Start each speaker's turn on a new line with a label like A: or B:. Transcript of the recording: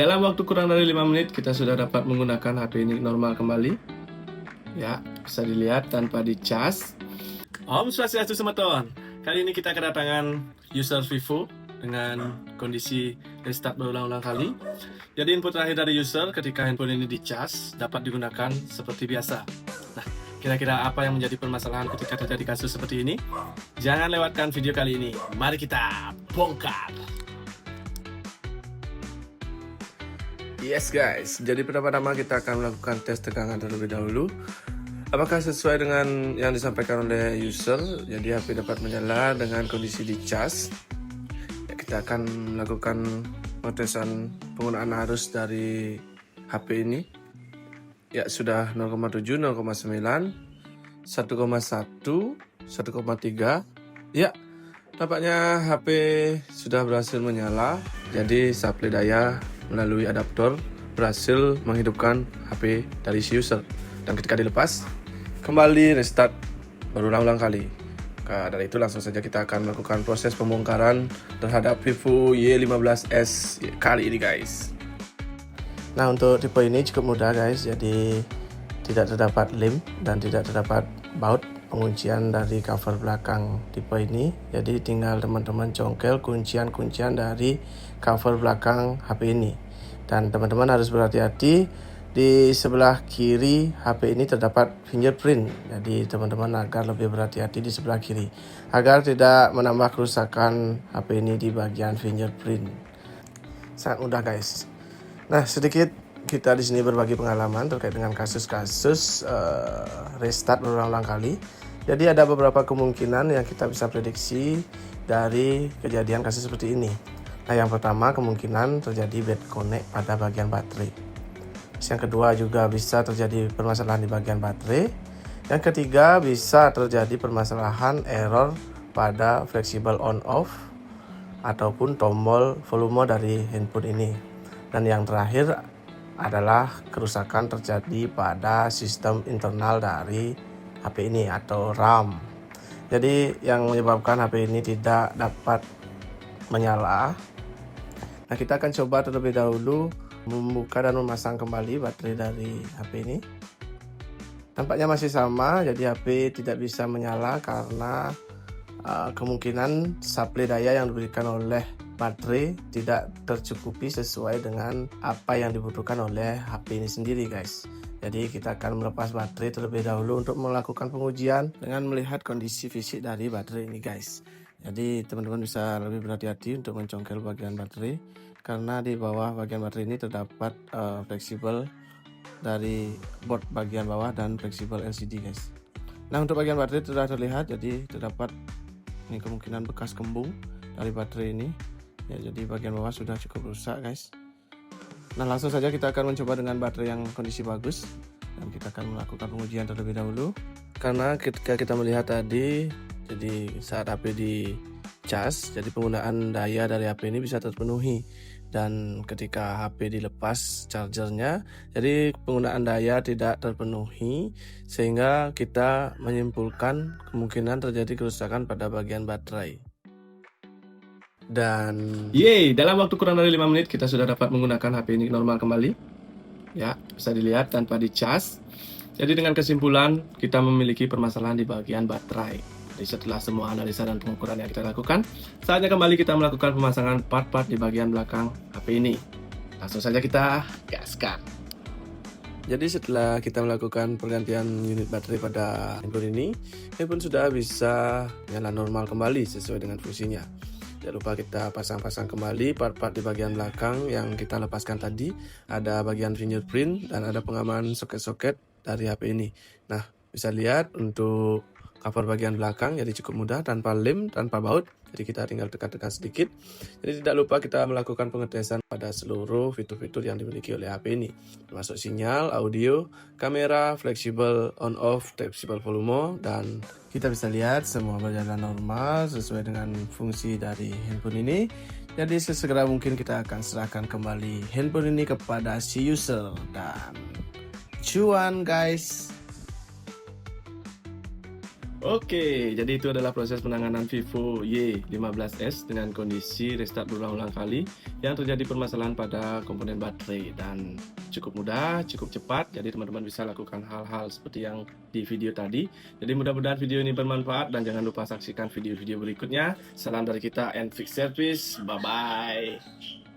A: Dalam waktu kurang dari 5 menit kita sudah dapat menggunakan HP ini normal kembali. Ya, bisa dilihat tanpa dicas. Om Swastiastu Semeton. Kali ini kita kedatangan user Vivo dengan kondisi restart berulang-ulang kali. Jadi input terakhir dari user ketika handphone ini dicas dapat digunakan seperti biasa. Nah, kira-kira apa yang menjadi permasalahan ketika terjadi kasus seperti ini? Jangan lewatkan video kali ini. Mari kita bongkar. Yes guys, jadi pertama-tama kita akan melakukan tes tegangan terlebih dahulu. Apakah sesuai dengan yang disampaikan oleh user? Jadi HP dapat menyala dengan kondisi dicas. Ya, kita akan melakukan pengetesan penggunaan arus dari HP ini. Ya, sudah 0,7, 0,9, 1,1, 1,3. Ya, tampaknya HP sudah berhasil menyala. Jadi supply daya melalui adaptor berhasil menghidupkan HP dari si user, dan ketika dilepas kembali restart berulang-ulang kali. Dari itu langsung saja kita akan melakukan proses pembongkaran terhadap Vivo Y15s kali ini guys. Nah, untuk tipe ini cukup mudah guys, jadi tidak terdapat lem dan tidak terdapat baut penguncian dari cover belakang tipe ini. Jadi tinggal teman-teman congkel kuncian-kuncian dari cover belakang HP ini. Dan teman-teman harus berhati-hati, di sebelah kiri HP ini terdapat fingerprint. Jadi teman-teman agar lebih berhati-hati di sebelah kiri agar tidak menambah kerusakan HP ini di bagian fingerprint. Sangat mudah guys. Nah, sedikit kita di sini berbagi pengalaman terkait dengan kasus-kasus restart berulang-ulang kali. Jadi ada beberapa kemungkinan yang kita bisa prediksi dari kejadian kasus seperti ini. Nah, yang pertama kemungkinan terjadi bad connect pada bagian baterai. Yang kedua juga bisa terjadi permasalahan di bagian baterai. Yang ketiga bisa terjadi permasalahan error pada flexible on off ataupun tombol volume dari handphone ini. Dan yang terakhir adalah kerusakan terjadi pada sistem internal dari HP ini atau RAM. Jadi yang menyebabkan HP ini tidak dapat menyala. Nah, kita akan coba terlebih dahulu membuka dan memasang kembali baterai dari HP ini. Tampaknya masih sama, jadi HP tidak bisa menyala karena kemungkinan supply daya yang diberikan oleh baterai tidak tercukupi sesuai dengan apa yang dibutuhkan oleh HP ini sendiri guys. Jadi kita akan melepas baterai terlebih dahulu untuk melakukan pengujian dengan melihat kondisi fisik dari baterai ini guys. Jadi teman-teman bisa lebih berhati-hati untuk mencongkel bagian baterai karena di bawah bagian baterai ini terdapat fleksibel dari board bagian bawah dan fleksibel LCD guys. Nah, untuk bagian baterai sudah terlihat, jadi terdapat ini kemungkinan bekas kembung dari baterai ini. Ya, jadi bagian bawah sudah cukup rusak guys. Nah, langsung saja kita akan mencoba dengan baterai yang kondisi bagus dan kita akan melakukan pengujian terlebih dahulu. Karena ketika kita melihat tadi, jadi saat HP dicas, jadi penggunaan daya dari HP ini bisa terpenuhi. Dan ketika HP dilepas chargernya, jadi penggunaan daya tidak terpenuhi, sehingga kita menyimpulkan kemungkinan terjadi kerusakan pada bagian baterai. Dan dalam waktu kurang dari 5 menit kita sudah dapat menggunakan HP ini normal kembali. Ya, bisa dilihat tanpa dicas. Jadi dengan kesimpulan kita memiliki permasalahan di bagian baterai. Jadi setelah semua analisa dan pengukuran yang kita lakukan, saatnya kembali kita melakukan pemasangan part-part di bagian belakang HP ini. Langsung saja kita gaskan. Jadi setelah kita melakukan pergantian unit baterai pada handphone ini, handphone sudah bisa nyala normal kembali sesuai dengan fungsinya. Jangan lupa kita pasang-pasang kembali part-part di bagian belakang yang kita lepaskan tadi. Ada bagian fingerprint dan ada pengaman soket-soket dari HP ini. Nah, bisa lihat untuk cover bagian belakang jadi cukup mudah, tanpa lem, tanpa baut. Jadi kita tinggal tekan-tekan sedikit. Jadi tidak lupa kita melakukan pengetesan pada seluruh fitur-fitur yang dimiliki oleh HP ini, termasuk sinyal, audio, kamera, fleksibel on off, fleksibel volume, dan kita bisa lihat semua berjalan normal sesuai dengan fungsi dari handphone ini. Jadi sesegera mungkin kita akan serahkan kembali handphone ini kepada si user dan cuan guys. Oke, jadi itu adalah proses penanganan Vivo Y15s dengan kondisi restart berulang-ulang kali yang terjadi permasalahan pada komponen baterai, dan cukup mudah, cukup cepat, jadi teman-teman bisa lakukan hal-hal seperti yang di video tadi. Jadi mudah-mudahan video ini bermanfaat dan jangan lupa saksikan video-video berikutnya. Salam dari kita and Fix Service, bye-bye.